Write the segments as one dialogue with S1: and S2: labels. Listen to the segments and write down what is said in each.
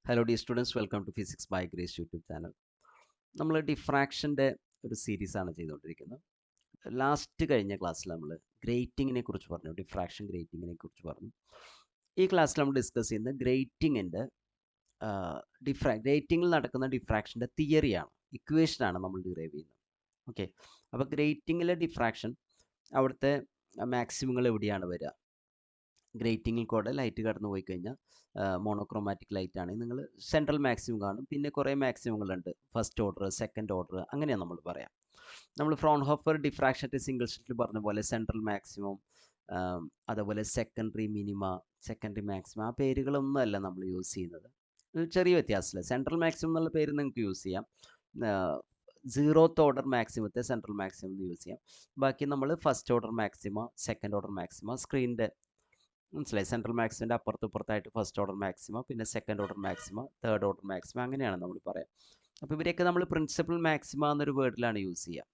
S1: Hello dear students, welcome to physics by Grace YouTube channel. നമ്മൾ ഡിഫ്രാക്ഷൻ്റെ ഒരു സീരീസാണ് ചെയ്തുകൊണ്ടിരിക്കുന്നത്. ലാസ്റ്റ് കഴിഞ്ഞ ക്ലാസ്സിൽ നമ്മൾ ഗ്രേറ്റിങ്ങിനെ കുറിച്ച് പറഞ്ഞു, ഡിഫ്രാക്ഷൻ ഗ്രേറ്റിങ്ങിനെ കുറിച്ച് പറഞ്ഞു. ഈ ക്ലാസ്സിൽ നമ്മൾ ഡിസ്കസ് ചെയ്യുന്നത് ഗ്രേറ്റിങ്ങിൻ്റെ ഗ്രേറ്റിങ്ങിൽ നടക്കുന്ന ഡിഫ്രാക്ഷൻ്റെ തിയറിയാണ്, ഇക്വേഷനാണ് നമ്മൾ ഡിറൈവ് ചെയ്യുന്നത്. ഓക്കെ, അപ്പോൾ ഗ്രേറ്റിങ്ങിലെ ഡിഫ്രാക്ഷൻ അവിടുത്തെ മാക്സിമങ്ങൾ എവിടെയാണ് വരിക? ഗ്രേറ്റിങ്ങിൽ കൂടെ ലൈറ്റ് കടന്നു പോയി കഴിഞ്ഞാൽ മോണോക്രോമാറ്റിക് ലൈറ്റ് ആണെങ്കിൽ നിങ്ങൾ സെൻട്രൽ മാക്സിമം കാണും. പിന്നെ കുറേ മാക്സിമങ്ങളുണ്ട്, ഫസ്റ്റ് ഓർഡർ, സെക്കൻഡ് ഓർഡർ, അങ്ങനെയാണ് നമ്മൾ പറയാം. നമ്മൾ ഫ്രോൺഹോഫർ ഡിഫ്രാക്ഷൻ സിംഗിൾ സ്ലിറ്റിൽ പറഞ്ഞ പോലെ സെൻട്രൽ മാക്സിമം, അതുപോലെ സെക്കൻഡറി മിനിമ, സെക്കൻഡറി മാക്സിമം, ആ പേരുകളൊന്നും അല്ല നമ്മൾ യൂസ് ചെയ്യുന്നത്. ചെറിയ വ്യത്യാസമില്ല. സെൻട്രൽ മാക്സിമം എന്നുള്ള പേര് നിങ്ങൾക്ക് യൂസ് ചെയ്യാം, സീറോത്ത് ഓർഡർ മാക്സിമത്തെ സെൻട്രൽ മാക്സിമം എന്ന് യൂസ് ചെയ്യാം. ബാക്കി നമ്മൾ first order maxima, second order maxima, സ്ക്രീനിൻ്റെ മനസ്സിലായി, സെൻട്രൽ മാക്സിമൻ്റെ അപ്പുറത്തായിട്ട് ഫസ്റ്റ് ഓർഡർ മാക്സിമ, പിന്നെ second order maxima, third order maxima, അങ്ങനെയാണ് നമ്മൾ പറയാം. അപ്പോൾ ഇവരെയൊക്കെ നമ്മൾ പ്രിൻസിപ്പൽ മാക്സിമ എന്നൊരു വേർഡിലാണ് യൂസ് ചെയ്യുക.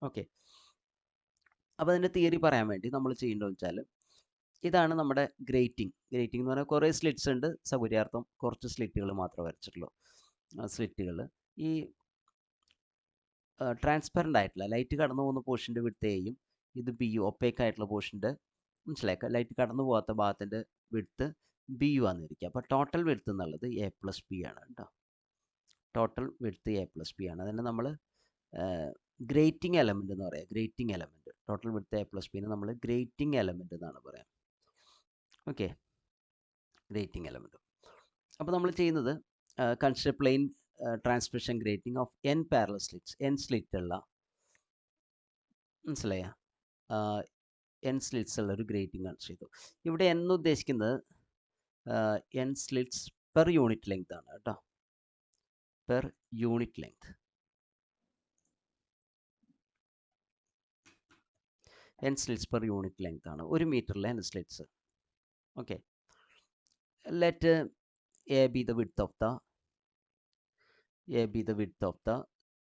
S1: ഓക്കെ, അപ്പോൾ അതിൻ്റെ തിയറി പറയാൻ വേണ്ടി നമ്മൾ ചെയ്യേണ്ടതെന്ന് വെച്ചാൽ, ഇതാണ് നമ്മുടെ ഗ്രേറ്റിംഗ്. ഗ്രേറ്റിംഗ് എന്ന് പറഞ്ഞാൽ കുറേ സ്ലിറ്റ്സ് ഉണ്ട്, സൗകര്യാർത്ഥം കുറച്ച് സ്ലിറ്റുകൾ മാത്രമേ വരച്ചിട്ടുള്ളൂ. സ്ലിറ്റുകൾ ഈ ട്രാൻസ്പെറൻ്റ് ആയിട്ടുള്ള ലൈറ്റ് കടന്നു പോകുന്ന പോർഷൻ്റെ വിഡ്ത്ത് എയും, ഇത് ബി യു, ഒപ്പേക്ക് ആയിട്ടുള്ള പോർഷൻ്റെ മനസ്സിലാക്കുക, ലൈറ്റ് കടന്നു പോകാത്ത ഭാഗത്തിൻ്റെ വിഡ്ത്ത് ബി യു ആണെന്നിരിക്കുക. അപ്പോൾ ടോട്ടൽ വിഡ്ത്ത് എന്നുള്ളത് എ പ്ലസ് ബി ആണ് കേട്ടോ. Total width A plus B ആണ്. അതിന് നമ്മൾ ഗ്രേറ്റിംഗ് എലമെൻ്റ് എന്ന് പറയാം. Grating element, total width A plus ബിന് നമ്മൾ ഗ്രേറ്റിംഗ് എലമെൻ്റ് എന്നാണ് പറയാം. Okay, grating element. അപ്പോൾ നമ്മൾ ചെയ്യുന്നത് consider plane transmission grating of N parallel slits. N slit ഉള്ള, മനസ്സിലായ, എൻ സ്ലിറ്റ്സ് ഉള്ള ഒരു ഗ്രേറ്റിംഗ് കൺസിഡർ ചെയ്തു. ഇവിടെ എന്ന് ഉദ്ദേശിക്കുന്നത് N slits per unit length ആണ് കേട്ടോ, per unit length. N slits per unit length ആണ്, 1 മീറ്ററിലെ N slits. Okay, let a b the width of the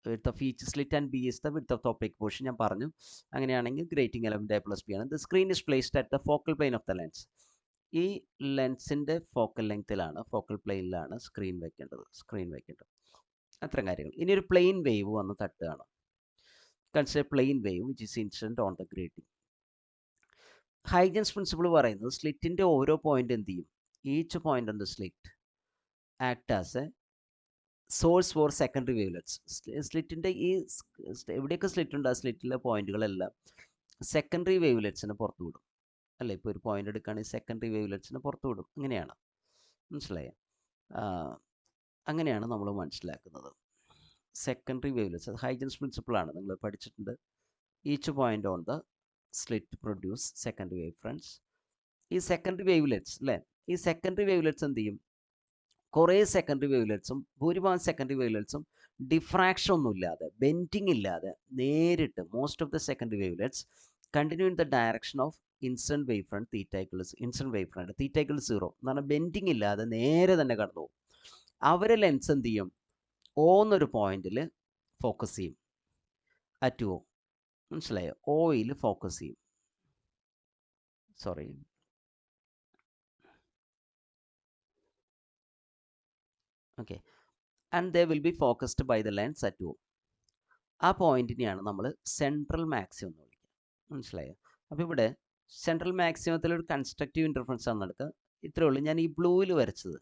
S1: width of each slit and B is the width of the opaque portion. ഞാൻ പറഞ്ഞു, അങ്ങനെയാണെങ്കിൽ grating element a plus B ആണ്. The screen is placed at the focal plane of the lens. ഈ ലെൻസിൻ്റെ focal ലെങ്ത്തിലാണ്, focal പ്ലെയിനിലാണ് screen വെക്കേണ്ടത്. അത്തരം കാര്യങ്ങൾ. ഇനി ഒരു പ്ലെയിൻ വേവ് വന്ന് തട്ടുകയാണ്. Consider plane wave which is incident on the grating. Huygens principle പറയുന്നത് സ്ലിറ്റിൻ്റെ ഓരോ പോയിന്റ് എന്ത് ചെയ്യും? Each point on the slit act as a source for secondary wavelets. സ്ലിറ്റിൻ്റെ ഈ എവിടെയൊക്കെ സ്ലിറ്റ് ഉണ്ട്, ആ സ്ലിറ്റിലെ പോയിന്റുകളെല്ലാം സെക്കൻഡറി വേവ്ലെറ്റ്സിനെ പുറത്തു വിടും അല്ലേ. ഇപ്പോൾ ഒരു പോയിന്റ് എടുക്കുകയാണെങ്കിൽ സെക്കൻഡറി വേവ്ലെറ്റ്സിനെ പുറത്തു വിടും. അങ്ങനെയാണ്, മനസ്സിലായ? അങ്ങനെയാണ് നമ്മൾ മനസ്സിലാക്കുന്നത് സെക്കൻഡറി വേവ്ലെറ്റ്സ്. അത് ഹൈജൻസ് പ്രിൻസിപ്പിളാണ്, നിങ്ങൾ പഠിച്ചിട്ടുണ്ട്. Each point on the slit produce secondary wave friends. ഈ സെക്കൻഡറി വേവ്ലെറ്റ്സ് അല്ലേ, ഈ സെക്കൻഡറി വേവ്ലെറ്റ്സ് എന്ത് ചെയ്യും? കുറേ സെക്കൻഡറി വേവ്ലെറ്റ്സും, ഭൂരിഭാഗം സെക്കൻഡറി വേവ്ലെറ്റ്സും ഡിഫ്രാക്ഷൻ ഒന്നുമില്ലാതെ, ബെൻഡിങ് ഇല്ലാതെ, നേരിട്ട് most of the secondary wavelets continue in the direction of incident wave front incident wave front theta equal 0 എന്ന് പറഞ്ഞാൽ ബെൻഡിങ് ഇല്ലാതെ നേരെ തന്നെ കടന്നു പോകും. അവരെ ലെൻസ് എന്ത് ചെയ്യും? O എന്നൊരു പോയിന്റിൽ ഫോക്കസ് ചെയ്യും, അറ്റ് O, മനസ്സിലായോ? ഓയിൽ ഫോക്കസ് ചെയ്യും. Sorry, okay, and they will be focused by the lens at O. ആ പോയിന്റിനെയാണ് നമ്മൾ സെൻട്രൽ മാക്സിമം എന്ന് വിളിക്കുക, മനസ്സിലായോ? അപ്പോൾ ഇവിടെ സെൻട്രൽ മാക്സിമത്തിൽ ഒരു കൺസ്ട്രക്റ്റീവ് ഇൻ്റർഫറൻസ് ആണ് നടക്കുക. ഇത്രയേ ഉള്ളൂ. ഞാൻ ഈ ബ്ലൂവിൽ വരച്ചത്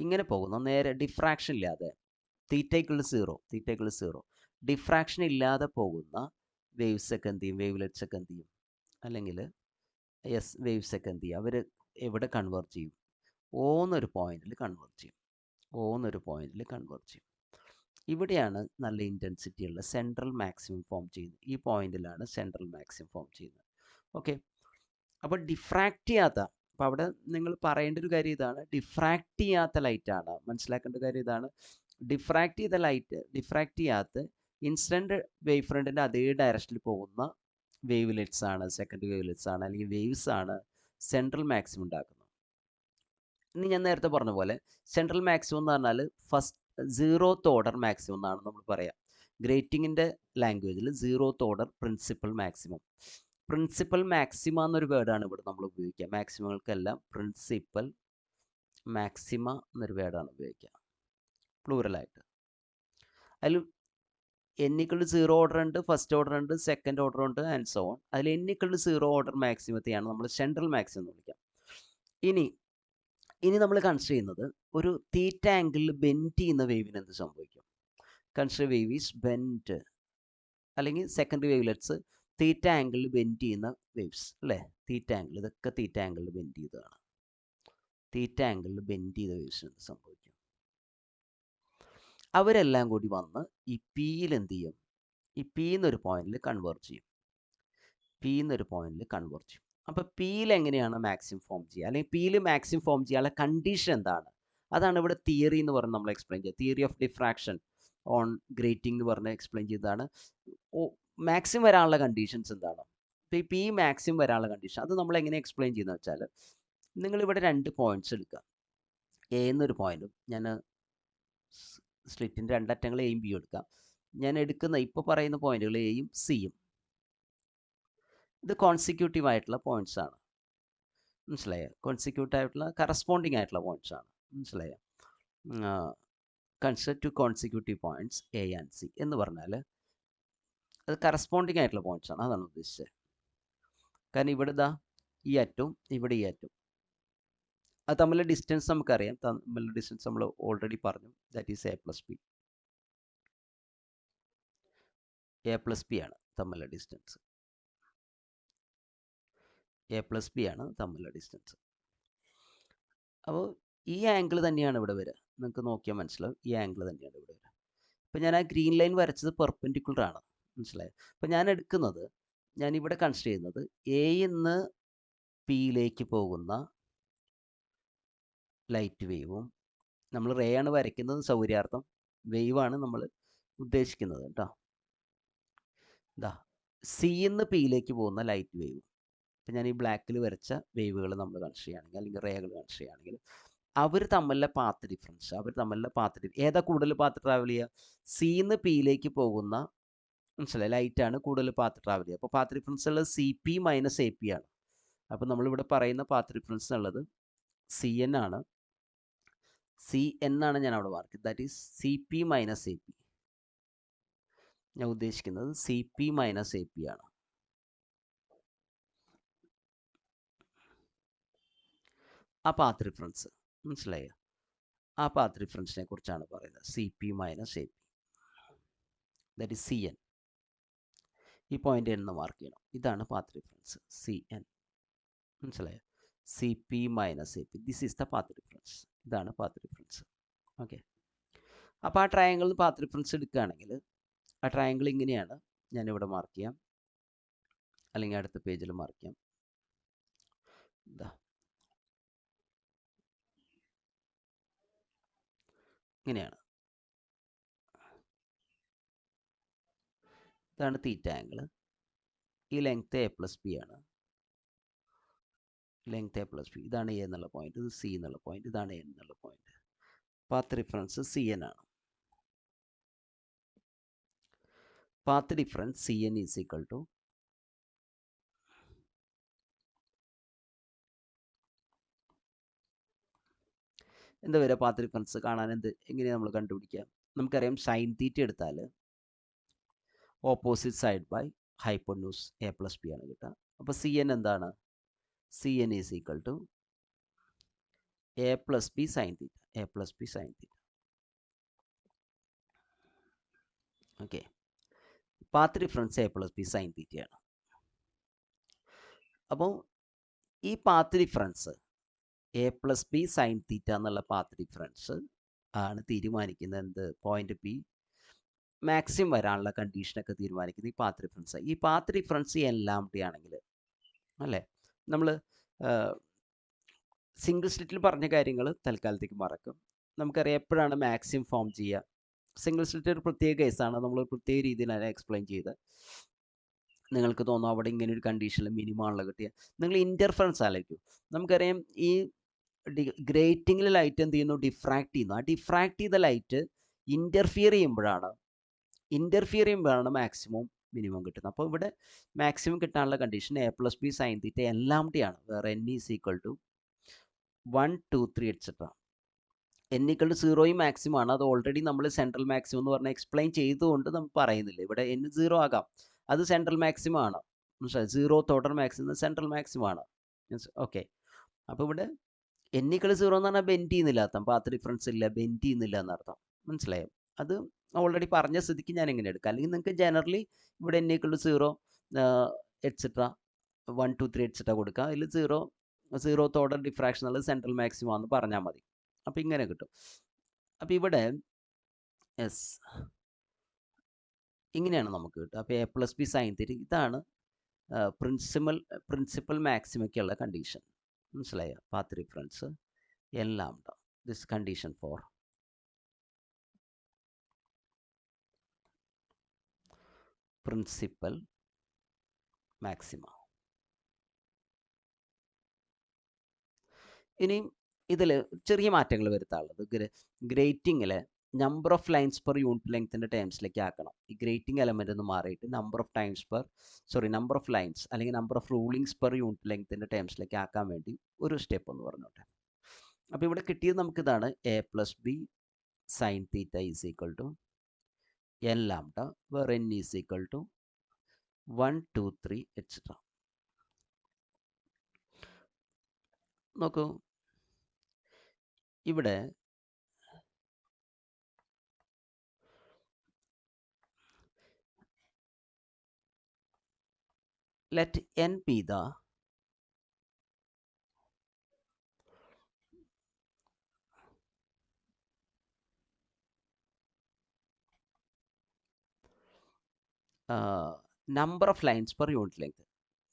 S1: ഇങ്ങനെ പോകുന്നു, നേരെ ഡിഫ്രാക്ഷൻ ഇല്ലാതെ, തീറ്റ ഈക്വൽ 0 ഡിഫ്രാക്ഷൻ ഇല്ലാതെ പോകുന്ന വേവ്സ് ഒക്കെ എന്ത് ചെയ്യും? വേവ്ലെറ്റ്സ് ഒക്കെ എന്ത് ചെയ്യും? അല്ലെങ്കിൽ വേവ്സ് ഒക്കെ എന്ത് ചെയ്യും? അവർ എവിടെ കൺവേർട്ട് ചെയ്യും? O എന്നൊരു പോയിന്റിൽ കൺവേർട്ട് ചെയ്യും. ഇവിടെയാണ് നല്ല ഇൻറ്റൻസിറ്റി ഉള്ള സെൻട്രൽ മാക്സിമം ഫോം ചെയ്യുന്നത്. ഈ പോയിന്റിലാണ് സെൻട്രൽ മാക്സിമം ഫോം ചെയ്യുന്നത്. ഓക്കെ, അപ്പോൾ ഡിഫ്രാക്റ്റ് ചെയ്യാത്ത, അപ്പോൾ അവിടെ നിങ്ങൾ പറയേണ്ട ഒരു കാര്യം ഇതാണ്, ഡിഫ്രാക്റ്റ് ചെയ്യാത്ത ലൈറ്റാണ്, മനസ്സിലാക്കേണ്ട കാര്യം ഇതാണ്. ഡിഫ്രാക്റ്റ് ചെയ്യാത്ത ഇൻസിഡന്റ് വേവ് ഫ്രണ്ടിൻ്റെ അതേ ഡയറക്ഷനിൽ പോകുന്ന വേവ്ലെറ്റ്സ് ആണ്, സെക്കൻഡറി വേവ്ലെറ്റ്സ് ആണ്, അല്ലെങ്കിൽ വേവ്സ് ആണ് സെൻട്രൽ മാക്സിമം ഉണ്ടാക്കുന്നത്. ഇനി ഞാൻ നേരത്തെ പറഞ്ഞ പോലെ സെൻട്രൽ മാക്സിമം എന്ന് പറഞ്ഞാൽ ഫസ്റ്റ് 0th ഓർഡർ മാക്സിമം എന്നാണ് നമ്മൾ പറയാം. ഗ്രേറ്റിങ്ങിൻ്റെ ലാംഗ്വേജിൽ 0th order principal maximum. Principal maxima എന്നൊരു വേർഡാണ് ഇവിടെ നമ്മൾ ഉപയോഗിക്കുക. മാക്സിമങ്ങൾക്കെല്ലാം പ്രിൻസിപ്പൽ മാക്സിമ എന്നൊരു വേർഡാണ് ഉപയോഗിക്കുക പ്ലൂറലായിട്ട്. അതിൽ n=0 ഓർഡർ ഉണ്ട്, ഫസ്റ്റ് ഓർഡർ ഉണ്ട്, സെക്കൻഡ് ഓർഡർ ഉണ്ട് ആൻഡ് സോ ഓൺ. അതിൽ n=0 ഓർഡർ മാക്സിമത്തെയാണ് നമ്മൾ സെൻട്രൽ മാക്സിമം എന്ന് വിളിക്കുക. ഇനി നമ്മൾ കൺസിഡർ ചെയ്യുന്നത് ഒരു തീറ്റ ആംഗിളിൽ ബെൻഡ് ചെയ്യുന്ന വേവിന് എന്ത് സംഭവിക്കും? കൺസിഡർ വേവ് ഈസ് ബെൻഡ്, അല്ലെങ്കിൽ സെക്കൻഡറി വേവ്ലെറ്റ്സ് തീറ്റ ആംഗിളിൽ ബെൻഡ് ചെയ്യുന്ന വേവ്സ് അല്ലേ? തീറ്റ ആംഗിൾ, ഇതൊക്കെ തീറ്റ ആംഗിളിൽ ബെൻഡ് ചെയ്തതാണ്. തീറ്റ ആംഗിളിൽ ബെൻഡ് ചെയ്ത വേവ്സിന് എന്ത് സംഭവിക്കും? അവരെല്ലാം കൂടി വന്ന് ഈ പിയിൽ എന്ത് ചെയ്യും? ഈ പി എന്നൊരു പോയിന്റിൽ കൺവേർട്ട് ചെയ്യും. പി എന്നൊരു പോയിന്റിൽ കൺവേർട്ട് ചെയ്യും. അപ്പോൾ പിയിൽ എങ്ങനെയാണ് മാക്സിമം ഫോം ചെയ്യുക, അല്ലെങ്കിൽ പിയിൽ മാക്സിമം ഫോം ചെയ്യാനുള്ള കണ്ടീഷൻ എന്താണ്? അതാണ് ഇവിടെ തിയറി എന്ന് പറഞ്ഞ് നമ്മൾ എക്സ്പ്ലെയിൻ ചെയ്യുക. Theory of diffraction on grating എന്ന് പറഞ്ഞ് എക്സ്പ്ലെയിൻ ചെയ്തതാണ്. മാക്സിമം വരാനുള്ള കണ്ടീഷൻസ് എന്താണ്? ഇപ്പോൾ ഈ പി മാക്സിമം വരാനുള്ള കണ്ടീഷൻ അത് നമ്മൾ എങ്ങനെ എക്സ്പ്ലെയിൻ ചെയ്യുന്നത് വെച്ചാൽ, നിങ്ങളിവിടെ 2 പോയിന്റ്സ് എടുക്കുക. എ എന്നൊരു പോയിന്റും, ഞാൻ സ്ലിറ്റിൻ്റെ 2 അറ്റങ്ങൾ എയും ബിയും എടുക്കാം. ഞാൻ എടുക്കുന്ന ഇപ്പോൾ പറയുന്ന പോയിന്റുകൾ എയും സിയും. ഇത് കോൺസിക്യൂട്ടീവ് ആയിട്ടുള്ള പോയിന്റ്സ് ആണ്, മനസ്സിലായോ? കോൺസിക്യൂട്ടീവ് ആയിട്ടുള്ള കറസ്പോണ്ടിങ് ആയിട്ടുള്ള പോയിന്റ്സ് ആണ്, മനസ്സിലായോ? Consider 2 consecutive points A and C എന്ന് പറഞ്ഞാൽ അത് കറസ്പോണ്ടിങ് ആയിട്ടുള്ള പോയിന്റ്സ് ആണ്, അതാണ് ഉദ്ദേശിച്ചത്. കാരണം ഇവിടെ ഇതാ ഈ അറ്റവും ഇവിടെ ഈ അറ്റവും അത് തമ്മിലുള്ള ഡിസ്റ്റൻസ് നമുക്കറിയാം. തമ്മിലുള്ള ഡിസ്റ്റൻസ് നമ്മൾ ഓൾറെഡി പറഞ്ഞു. That is a+b. a+b ആണ് തമ്മിലുള്ള ഡിസ്റ്റൻസ്. a+b ആണ് തമ്മിലുള്ള ഡിസ്റ്റൻസ്. അപ്പോൾ ഈ ആംഗിൾ തന്നെയാണ് ഇവിടെ വരിക. നിങ്ങൾക്ക് നോക്കിയാൽ മനസ്സിലാവും, ഈ ആംഗിൾ തന്നെയാണ് ഇവിടെ വരിക. ഇപ്പോൾ ഞാൻ ആ ഗ്രീൻ ലൈൻ വരച്ചത് പെർപെൻഡിക്കുലർ ആണ്, മനസ്സിലായോ? അപ്പോൾ ഞാൻ എടുക്കുന്നത്, ഞാൻ ഇവിടെ കൺസിഡർ ചെയ്യുന്നത് എന്ന് പിയിലേക്ക് പോകുന്ന ലൈറ്റ് വേവും, നമ്മൾ റേ ആണ് വരയ്ക്കുന്നത് സൗകര്യാർത്ഥം, വേവാണ് നമ്മൾ ഉദ്ദേശിക്കുന്നത് കേട്ടോ. ഇതാ സിന്ന് പിയിലേക്ക് പോകുന്ന ലൈറ്റ് വേവും. ഇപ്പം ഞാൻ ഈ ബ്ലാക്കിൽ വരച്ച വേവുകൾ നമ്മൾ കൺസിഡർ ചെയ്യുകയാണെങ്കിൽ, അല്ലെങ്കിൽ റേകൾ കൺസിഡർ ചെയ്യുകയാണെങ്കിൽ, അവർ തമ്മിലുള്ള പാത്ത് ഡിഫറൻസ്, ഏതാ കൂടുതൽ പാത്ത് ട്രാവൽ ചെയ്യുക? സിന്ന് പിയിലേക്ക് പോകുന്ന, മനസ്സിലായി, ലൈറ്റാണ് കൂടുതൽ പാത്ത് ട്രാവൽ ചെയ്യുക. അപ്പോൾ പാത്ത് ഡിഫറൻസ് ഉള്ളത് CP - AP ആണ്. അപ്പോൾ നമ്മളിവിടെ പറയുന്ന പാത്ത് ഡിഫറൻസ് ഉള്ളത് CN ആണ്. CN ആണ് ഞാൻ അവിടെ mark. That is CP - AP. ഞാൻ ഉദ്ദേശിക്കുന്നത് CP - AP ആണ്. ആ പാത്ത് ഡിഫറൻസ്, മനസ്സിലായോ? ആ പാത്ത് ഡിഫറൻസിനെ കുറിച്ചാണ് പറയുന്നത്. CP - AP, that is CN. ഈ പോയിന്റ് എന്ന് മാർക്ക് ചെയ്യണം. ഇതാണ് പാത്ത് ഡിഫറൻസ്, CN, മനസ്സിലായോ? CP - AP, this is the path difference. ഇതാണ് പാത്ത് ഡിഫറൻസ്. ഓക്കെ. അപ്പോൾ ആ ട്രയാങ്കിളിൽ പാത്ത് ഡിഫറൻസ് എടുക്കുകയാണെങ്കിൽ, ആ ട്രയാങ്കിൾ ഇങ്ങനെയാണ്. ഞാനിവിടെ മാർക്ക് ചെയ്യാം, അല്ലെങ്കിൽ അടുത്ത പേജിൽ മാർക്ക് ചെയ്യാം. ഇതാ ഇങ്ങനെയാണ്. ഇതാണ് തീറ്റ ആംഗിൾ. ഈ ലെങ്ത് a+b ആണ്. Length a+b. ഇതാണ് എ എന്നുള്ള പോയിന്റ്, ഇത് സി എന്നുള്ള പോയിന്റ്, ഇതാണ് എൻ എന്നുള്ള പോയിന്റ്. പാത്ത് ഡിഫറൻസ് CN ആണ്. Path difference CN is equal to എന്താ വരിക? പാത്ത് ഡിഫറൻസ് കാണാൻ എങ്ങനെയാണ് നമ്മൾ കണ്ടുപിടിക്കുക? നമുക്കറിയാം, സൈൻ തീറ്റ എടുത്താൽ opposite side by hypotenuse a+b ആണ് കിട്ടുക. അപ്പോൾ CN എന്താണ്? CN is equal to a+b sine theta. a+b sine theta. Okay. Path difference a+b sine തീറ്റയാണ്. അപ്പോൾ ഈ പാത്ത് ഡിഫറൻസ് a+b സൈൻ തീറ്റ എന്നുള്ള പാത്ത് ഡിഫറൻസ് ആണ് തീരുമാനിക്കുന്നത് എന്ത്? പോയിന്റ് പി മാക്സിമം വരാനുള്ള കണ്ടീഷനൊക്കെ തീരുമാനിക്കുന്നത് ഈ പാത്ത് ഡിഫറൻസ്. ഈ പാത്ത് ഡിഫറൻസ് n ആണെങ്കിൽ, അല്ലേ, നമ്മൾ സിംഗിൾ സ്ലിറ്റിൽ പറഞ്ഞ കാര്യങ്ങൾ തൽക്കാലത്തേക്ക് മറക്കും. നമുക്കറിയാം എപ്പോഴാണ് മാക്സിമം ഫോം ചെയ്യുക. സിംഗിൾ സ്ലിറ്റ് ഒരു പ്രത്യേക കേസാണ്, നമ്മൾ പ്രത്യേക രീതിയിലാണ് എക്സ്പ്ലെയിൻ ചെയ്ത്. നിങ്ങൾക്ക് തോന്നും അവിടെ ഇങ്ങനെ ഒരു കണ്ടീഷനിൽ മിനിമം ആണല്ലോ കിട്ടിയ. നിങ്ങൾ ഇൻ്റർഫറൻസ് ആലോചിക്കും. നമുക്കറിയാം ഈ ഗ്രേറ്റിങ്ങിൽ ലൈറ്റ് എന്ത് ചെയ്യുന്നു? ഡിഫ്രാക്ട് ചെയ്യുന്നു. ആ ഡിഫ്രാക്ട് ചെയ്ത ലൈറ്റ് ഇൻ്റർഫിയർ ചെയ്യുമ്പോഴാണ് ഇൻ്റർഫിയർ ചെയ്യുമ്പോഴാണ് മാക്സിമം മിനിമം കിട്ടുന്നത്. അപ്പോൾ ഇവിടെ മാക്സിമം കിട്ടാനുള്ള condition A plus B sine theta എല്ലാം ടി ആണ്, വേറെ N is equal to 1 2 3 etcetera. N equal to 0 maximum ആണ്. അത് ഓൾറെഡി നമ്മൾ സെൻട്രൽ മാക്സിമം എന്ന് പറഞ്ഞാൽ എക്സ്പ്ലെയിൻ ചെയ്തുകൊണ്ട് നമ്മൾ പറയുന്നില്ല. ഇവിടെ എൻ 0 ആകാം, അത് സെൻട്രൽ മാക്സിമം ആണ്. മനസ്സിലായി? 0th order maximum central maximum ആണ്. ഓക്കെ. അപ്പോൾ ഇവിടെ എൻ ഈക്വൽ 0 എന്ന് പറഞ്ഞാൽ ബെൻഡ് ചെയ്യുന്നില്ല അർത്ഥം, പാത്ത് ഡിഫറൻസ് ഇല്ല, ബെൻഡ് ചെയ്യുന്നില്ല എന്നർത്ഥം. മനസ്സിലായോ? അത് ഓൾറെഡി പറഞ്ഞ സ്ഥിതിക്ക് ഞാൻ എങ്ങനെ എടുക്കാം. അല്ലെങ്കിൽ നിങ്ങൾക്ക് ജനറലി ഇവിടെ N equal to 0 etcetera 1 2 3 etcetera കൊടുക്കുക. അതിൽ 0th ഓർഡർ ഡിഫ്രാക്ഷൻ എന്നുള്ളത് സെൻട്രൽ മാക്സിമം ആണെന്ന് പറഞ്ഞാൽ മതി. അപ്പോൾ ഇങ്ങനെ കിട്ടും. അപ്പോൾ ഇവിടെ യെസ് ഇങ്ങനെയാണ് നമുക്ക് കിട്ടുക. അപ്പോൾ A plus B sine theta, ഇതാണ് പ്രിൻസിപ്പൽ മാക്സിമയ്ക്കുള്ള കണ്ടീഷൻ. മനസ്സിലായോ? പാത്ത് ഡിഫറൻസ് എല്ലാം ഉണ്ടാവും. This condition for principal maxima. ഇനി ഇതിൽ ചെറിയ മാറ്റങ്ങൾ വരുത്താനുള്ളത്, ഗ്രേറ്റിങ്ങിൽ number of lines per unit ലെങ്ത്തിൻ്റെ ടേംസിലേക്ക് ആക്കണം. ഈ ഗ്രേറ്റിംഗ് എലമെൻ്റ് എന്ന് മാറിയിട്ട് നമ്പർ ഓഫ് ലൈൻസ് അല്ലെങ്കിൽ number of rulings per unit ലെങ്ത്തിൻ്റെ ടേംസിലേക്ക് ആക്കാൻ വേണ്ടി ഒരു സ്റ്റെപ്പ് എന്ന് പറഞ്ഞോട്ടെ. അപ്പോൾ ഇവിടെ കിട്ടിയത് നമുക്കിതാണ്, a plus B sine theta is equal to N lambda, where N is equal to 1 2 3 etcetera. നോക്കൂ, ഇവിടെ let n be the number of lines per unit length,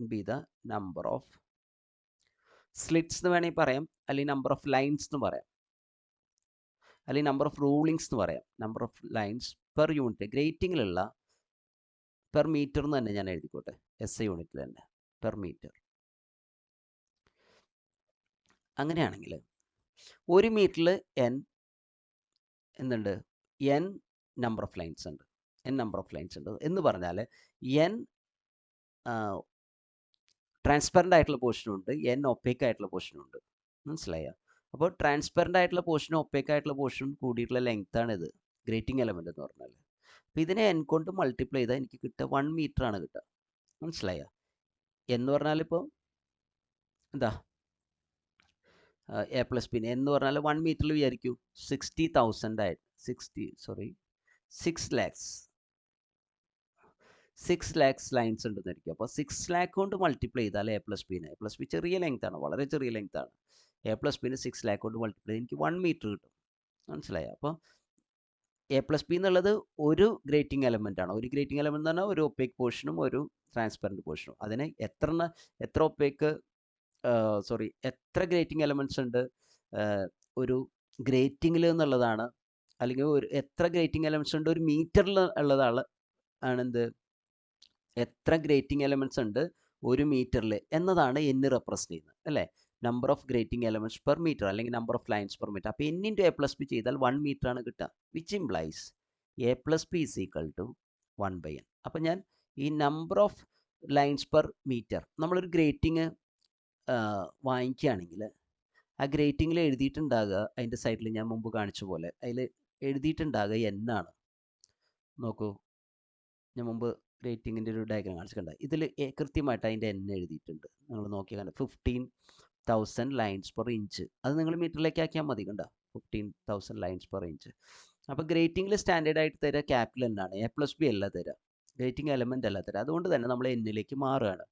S1: be the number of slits എന്ന് വേണമെങ്കിൽ പറയാം, അല്ലെങ്കിൽ number of lines എന്ന് പറയാം, അല്ലെങ്കിൽ number of rulings എന്ന് പറയാം. Number of lines per unit, ഗ്രേറ്റിങ്ങിലുള്ള പെർ മീറ്റർ എന്ന് തന്നെ ഞാൻ എഴുതിക്കോട്ടെ, SI യൂണിറ്റിൽ തന്നെ പെർ മീറ്റർ. അങ്ങനെയാണെങ്കിൽ ഒരു മീറ്ററിൽ n എന്തുണ്ട്, n നമ്പർ ഓഫ് ലൈൻസ് ഉണ്ട്, എന്ന് പറഞ്ഞാൽ n ട്രാൻസ്പെറൻ്റ് ആയിട്ടുള്ള പോർഷനും ഉണ്ട്, n ഒപ്പേക്ക് ആയിട്ടുള്ള പോർഷനും ഉണ്ട്. മനസ്സിലായോ? അപ്പോൾ ട്രാൻസ്പെറൻ്റ് ആയിട്ടുള്ള പോർഷനും ഒപ്പേക്ക് ആയിട്ടുള്ള പോർഷനും കൂടിയിട്ടുള്ള ലെങ്ത്താണ് ഇത് ഗ്രേറ്റിംഗ് എലമെൻ്റ് എന്ന് പറഞ്ഞാൽ. അപ്പോൾ ഇതിനെ n കൊണ്ട് മൾട്ടിപ്ലൈ ചെയ്താൽ എനിക്ക് കിട്ടുക 1 മീറ്റർ ആണ് കിട്ടുക. മനസ്സിലായോ? എന്ന് പറഞ്ഞാൽ ഇപ്പോൾ എന്താ, എ പ്ലസ് ബി എന്ന് പറഞ്ഞാൽ 1 മീറ്ററിൽ വിചാരിക്കൂ 60,000 ആയിട്ട് 6 lakhs ലൈൻസ് ഉണ്ടെന്ന് ആയിരിക്കും. അപ്പോൾ 6 lakh കൊണ്ട് മൾട്ടിപ്ലൈ ചെയ്താൽ എ പ്ലസ് ബി ചെറിയ ലെങ്ത് ആണ്, വളരെ ചെറിയ ലെങ്ത് ആണ്. എ പ്ലസ് ബിന് 6 lakh കൊണ്ട് മൾട്ടിപ്ലൈ ചെയ്ത് എനിക്ക് 1 മീറ്റർ കിട്ടും. മനസ്സിലായോ? അപ്പോൾ എ പ്ലസ് ബി എന്നുള്ളത് ഒരു ഗ്രേറ്റിംഗ് എലമെൻ്റ് ആണ്. ഒരു ഗ്രേറ്റിംഗ് എലമെൻ്റ് എന്ന് പറഞ്ഞാൽ ഒരു ഒപ്പേക്ക് പോർഷനും ഒരു ട്രാൻസ്പെറൻറ്റ് പോർഷനും. അതിന് എത്ര ഗ്രേറ്റിംഗ് എലമെൻറ്റ്സ് ഉണ്ട് ഒരു ഗ്രേറ്റിംഗിൽ എന്നുള്ളതാണ്, അല്ലെങ്കിൽ എത്ര ഗ്രേറ്റിംഗ് എലമെൻറ്റ്സ് ഉണ്ട് ഒരു മീറ്ററിൽ ഉള്ളതാണ് ആണെന്ത്, എത്ര ഗ്രേറ്റിംഗ് എലമെൻറ്റ്സ് ഉണ്ട് ഒരു മീറ്ററിൽ എന്നതാണ് n റെപ്രസെൻ്റ് ചെയ്യുന്നത്, അല്ലേ? Number of grating elements per metre അല്ലെങ്കിൽ number of lines per metre. അപ്പോൾ n into a plus b ചെയ്താൽ 1 മീറ്റർ ആണ് കിട്ടുക, which implies a plus b is equal to 1/n. അപ്പോൾ ഞാൻ ഈ number of lines per metre, നമ്മളൊരു grating വാങ്ങിക്കുകയാണെങ്കിൽ ആ ഗ്രേറ്റിംഗിൽ എഴുതിയിട്ടുണ്ടാകുക, അതിൻ്റെ സൈഡിൽ ഞാൻ മുമ്പ് കാണിച്ച പോലെ അതിൽ എഴുതിയിട്ടുണ്ടാകുക n ആണ്. നോക്കൂ, ഞാൻ മുമ്പ് റേറ്റിങ്ങിൻ്റെ ഒരു ഡയഗ്രാം കാണിച്ചിട്ടുണ്ട്. ഇതിൽ കൃത്യമായിട്ട് അതിൻ്റെ n എഴുതിയിട്ടുണ്ട്. നിങ്ങൾ നോക്കി കണ്ട 15,000 ലൈൻസ് പെർ ഇഞ്ച്. അത് നിങ്ങൾ മീറ്ററിലേക്ക് ആക്കിയാൽ മതി. കണ്ട 15,000 ലൈൻസ് പെർ ഇഞ്ച്. അപ്പോൾ ഗ്രേറ്റിങ്ങിൽ സ്റ്റാൻഡേർഡ് ആയിട്ട് തരിക ക്യാപിറ്റൽ n ആണ്, എ പ്ലസ് ബി അല്ല തരിക, ഗ്രേറ്റിംഗ് എലമെൻ്റ് അല്ല തരിക. അതുകൊണ്ട് തന്നെ നമ്മൾ എന്നിലേക്ക് മാറുകയാണ്.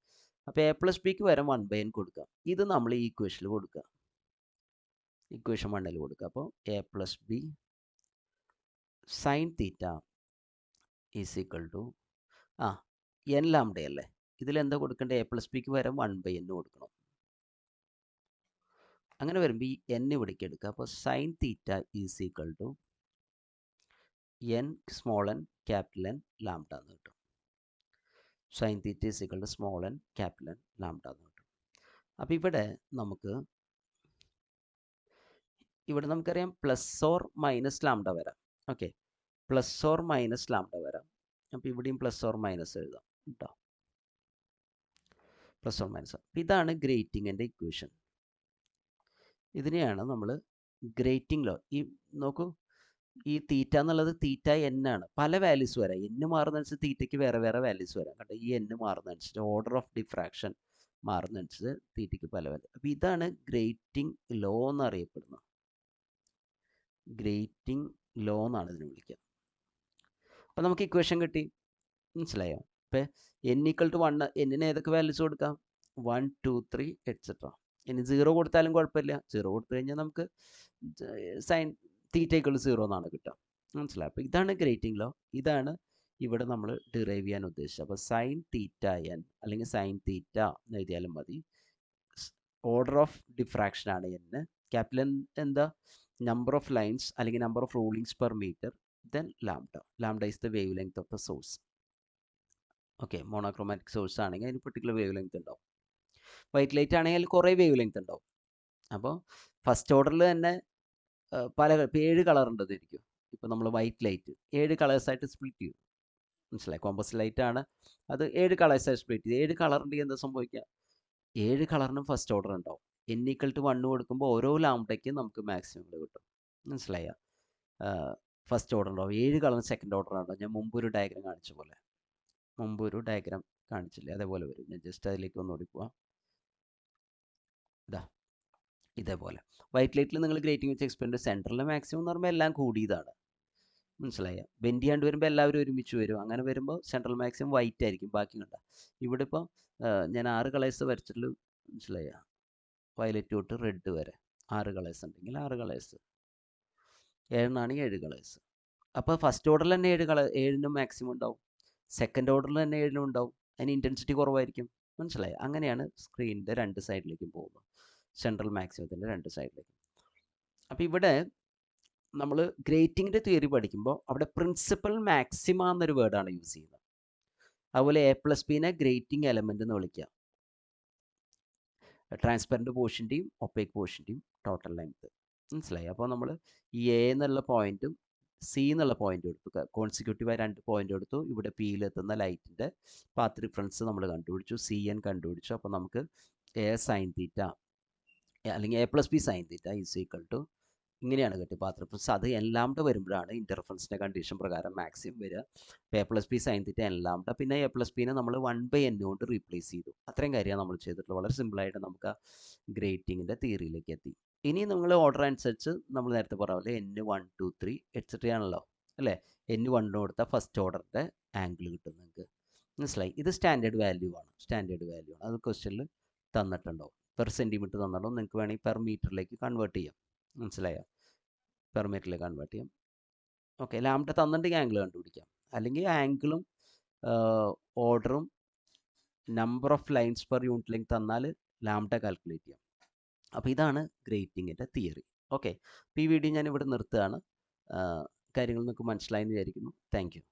S1: അപ്പോൾ എ പ്ലസ് ബിക്ക് വരെ 1/n കൊടുക്കുക. ഇത് നമ്മൾ ഈ ഇക്വേഷനിൽ കൊടുക്കുക, ഇക്വേഷൻ 1 കൊടുക്കുക. അപ്പോൾ A plus B sine theta is equal to n lambda അല്ലേ, ഇതിലെന്താ കൊടുക്കേണ്ടത്, എ പ്ലസ് ബിക്ക് വരെ 1/n കൊടുക്കണം. അങ്ങനെ വരുമ്പോൾ ഈ n ഇവിടേക്ക് എടുക്കുക. അപ്പോൾ sine theta is equal to n small n capital N lambda എന്ന് കിട്ടും. Sine theta is equal to small n capital N lambda എന്ന് കിട്ടും. അപ്പോൾ ഇവിടെ നമുക്കറിയാം പ്ലസ് ഓർ മൈനസ് ലാംഡ വരാം. Okay, plus or minus lambda വരാം. അപ്പോൾ ഇവിടെയും പ്ലസ് ഓർ മൈനസ് എഴുതാം കേട്ടോ, പ്ലസ് ഓർ മൈനസ്. ഇതാണ് ഗ്രേറ്റിങ്ങിൻ്റെ ഇക്വേഷൻ. ഇതിനെയാണ് നമ്മൾ ഗ്രേറ്റിംഗ് ലോ. ഈ നോക്കൂ, ഈ തീറ്റ എന്നുള്ളത് തീറ്റ എൻ ആണ്. പല വാല്യൂസ് വരാം. എൻ മാറുന്നതനുസരിച്ച് തീറ്റയ്ക്ക് വേറെ വേറെ വാല്യൂസ് വരാം കേട്ടോ. ഈ എൻ മാറുന്നതനുസരിച്ച് ഓർഡർ ഓഫ് ഡിഫ്രാക്ഷൻ മാറുന്നതനുസരിച്ച് തീറ്റയ്ക്ക് പല വാല്യൂ. അപ്പോൾ ഇതാണ് ഗ്രേറ്റിംഗ് ലോ എന്നറിയപ്പെടുന്നത്. ഗ്രേറ്റിംഗ് ലോ എന്നാണ് ഇതിനെ വിളിക്കുക. അപ്പോൾ നമുക്ക് ഇക്വേഷൻ കിട്ടി, മനസ്സിലായോ? ഇപ്പോൾ n = 1, എന്നിന് ഏതൊക്കെ വാല്യൂസ് കൊടുക്കാം? 1 2 3 എക്സെട്ര. ഇനി 0 കൊടുത്താലും കുഴപ്പമില്ല. 0 കൊടുത്തു കഴിഞ്ഞാൽ നമുക്ക് സൈൻ തീറ്റ = 0 എന്നാണ് കിട്ടുക, മനസ്സിലായി? അപ്പോൾ ഇതാണ് ഗ്രേറ്റിംഗ് ലോ. ഇതാണ് ഇവിടെ നമ്മൾ ഡിറൈവ് ചെയ്യാൻ ഉദ്ദേശിച്ചത്. അപ്പോൾ സൈൻ തീറ്റ എൻ അല്ലെങ്കിൽ സൈൻ തീറ്റ എന്ന് എഴുതിയാലും മതി. ഓർഡർ ഓഫ് ഡിഫ്രാക്ഷൻ ആണ് n. ക്യാപിറ്റൽ എൻ എന്താ? നമ്പർ ഓഫ് ലൈൻസ് അല്ലെങ്കിൽ number of rulings per metre. Then lambda. Lambda is the wavelength of the source. Okay, monochromatic source ആണെങ്കിൽ അതിന് particular wavelength ഉണ്ടാവും. White light ആണെങ്കിൽ കുറേ wave length ഉണ്ടാവും. അപ്പോൾ first ഓർഡറിൽ തന്നെ പല 7 കളർ ഉണ്ടെന്നിരിക്കും. ഇപ്പോൾ നമ്മൾ വൈറ്റ് ലൈറ്റ് 7 കളേഴ്സായിട്ട് സ്പ്ലിറ്റ് ചെയ്യും, മനസ്സിലായി? കോമ്പസ് ലൈറ്റ് ആണ്, അത് 7 കളേഴ്സായിട്ട് സ്പ്ലിറ്റ് ചെയ്ത് 7 കളർ ഉണ്ടെങ്കിൽ എന്താ സംഭവിക്കുക? 7 കളറിനും ഫസ്റ്റ് ഓർഡർ ഉണ്ടാവും. n = 1 കൊടുക്കുമ്പോൾ ഓരോ ലാംഡയ്ക്കും നമുക്ക് മാക്സിമം കിട്ടും, മനസ്സിലായ? ഫസ്റ്റ് ഓർഡർ ഉണ്ടാവും. 7 കളറിന് സെക്കൻഡ് ഓർഡർ ഉണ്ടാവും. ഞാൻ മുമ്പൊരു ഡയഗ്രാം കാണിച്ച പോലെ, മുമ്പൊരു ഡയഗ്രാം കാണിച്ചില്ലേ, അതേപോലെ വരും. ഞാൻ ജസ്റ്റ് അതിലേക്ക് ഒന്നുകൂടി പോവാം. ഇതാ ഇതേപോലെ വൈറ്റ് ലൈറ്റിൽ നിങ്ങൾ ഗ്രേറ്റിംഗ് വെച്ച് എക്സ്പെരിമെൻറ്റ് സെൻറ്ററിൽ മാക്സിമം എന്ന് പറയുമ്പോൾ എല്ലാം കൂടിയതാണ്, മനസ്സിലായ? ബെൻഡ് ചെയ്യാണ്ട് വരുമ്പോൾ എല്ലാവരും ഒരുമിച്ച് വരും. അങ്ങനെ വരുമ്പോൾ സെൻട്രൽ മാക്സിമം വൈറ്റ് ആയിരിക്കും, ബാക്കി കണ്ട. ഇവിടെ ഇപ്പോൾ ഞാൻ 6 കളേഴ്സ് വരച്ചിട്ടുള്ളൂ, മനസ്സിലായ? വയലറ്റ് തൊട്ട് റെഡ് വരെ 6 കളേഴ്സ് ഉണ്ടെങ്കിൽ 6 കളേഴ്സ്, 7 7 കളേഴ്സ്. അപ്പോൾ ഫസ്റ്റ് ഓർഡറിൽ തന്നെ 7നും മാക്സിമം ഉണ്ടാവും. സെക്കൻഡ് ഓർഡറിൽ തന്നെ 7നും ഉണ്ടാവും. അതിന് ഇൻറ്റൻസിറ്റി കുറവായിരിക്കും, മനസ്സിലായി? അങ്ങനെയാണ് സ്ക്രീനിൻ്റെ 2 സൈഡിലേക്കും പോകുന്നത്, സെൻട്രൽ മാക്സിമത്തിൻ്റെ 2 സൈഡിലേക്കും. അപ്പോൾ ഇവിടെ നമ്മൾ ഗ്രേറ്റിങ്ങിൻ്റെ തിയറി പഠിക്കുമ്പോൾ അവിടെ പ്രിൻസിപ്പൽ മാക്സിമ എന്നൊരു വേർഡാണ് യൂസ് ചെയ്യുന്നത്. അതുപോലെ A+Bനെ ഗ്രേറ്റിംഗ് എലമെൻ്റ് എന്ന് വിളിക്കുക. ട്രാൻസ്പെറൻറ്റ് പോർഷൻ്റെയും ഒപ്പേക്ക് പോർഷൻ്റെയും ടോട്ടൽ ലെങ്ത്, മനസ്സിലായി? അപ്പോൾ നമ്മൾ ഈ A എന്നുള്ള പോയിൻറ്റും C എന്നുള്ള പോയിൻ്റ് എടുത്തു, കോൺസിക്യൂട്ടീവായി 2 പോയിൻ്റ് എടുത്തു. ഇവിടെ പിയിലെത്തുന്ന ലൈറ്റിൻ്റെ പാത്ത് ഡിഫറൻസ് നമ്മൾ കണ്ടുപിടിച്ചു, CN കണ്ടുപിടിച്ചു. അപ്പോൾ നമുക്ക് A sin θ അല്ലെങ്കിൽ A+B sin θ = ഇങ്ങനെയാണ് കിട്ടി പാത്ത് ഡിഫറൻസ്. അത് n വരുമ്പോഴാണ് ഇൻ്റർഫറൻസിൻ്റെ കണ്ടീഷൻ പ്രകാരം മാക്സിമം വരിക. A+B sin θ n. പിന്നെ A+Bനെ നമ്മൾ 1/n കൊണ്ട് റീപ്ലേസ് ചെയ്തു. അത്രയും കാര്യമാണ് നമ്മൾ ചെയ്തിട്ടുള്ളത്. വളരെ സിമ്പിളായിട്ട് നമുക്ക് ആ ഗ്രേറ്റിങ്ങിൻ്റെ തിയറിയിലേക്ക് എത്തി. ഇനി നിങ്ങൾ ഓർഡർ അനുസരിച്ച് നമ്മൾ നേരത്തെ പറഞ്ഞ n 1 2 3 എക്സെട്ര ആണല്ലോ, അല്ലേ? n 1 കൊടുത്താൽ ഫസ്റ്റ് ഓർഡറിൻ്റെ ആംഗിൾ കിട്ടും നിങ്ങൾക്ക്, മനസ്സിലായി? ഇത് സ്റ്റാൻഡേർഡ് വാല്യൂ ആണ്, അത് ക്വസ്റ്റ്യനിൽ തന്നിട്ടുണ്ടാവും. Per centimetre തന്നിട്ടുണ്ടാവും. നിങ്ങൾക്ക് വേണമെങ്കിൽ പെർ മീറ്ററിലേക്ക് കൺവേർട്ട് ചെയ്യാം, മനസ്സിലായോ? പെർ മീറ്ററിലേക്ക് കൺവേർട്ട് ചെയ്യാം. ഓക്കെ, ലാംഡ തന്നിട്ടുണ്ടെങ്കിൽ ആംഗിൾ കണ്ടുപിടിക്കാം. അല്ലെങ്കിൽ ആംഗിളും ഓർഡറും number of lines per unit length തന്നാൽ ലാംഡ കാൽക്കുലേറ്റ് ചെയ്യാം. അപ്പോൾ ഇതാണ് ഗ്രേറ്റിങ്ങിൻ്റെ തിയറി. ഓക്കെ, അപ്പോൾ ഈ വീഡിയോ ഞാൻ ഇവിടെ നിർത്തുകയാണ്. കാര്യങ്ങൾ നിങ്ങൾക്ക് മനസ്സിലായെന്ന് വിചാരിക്കുന്നു. Thank you.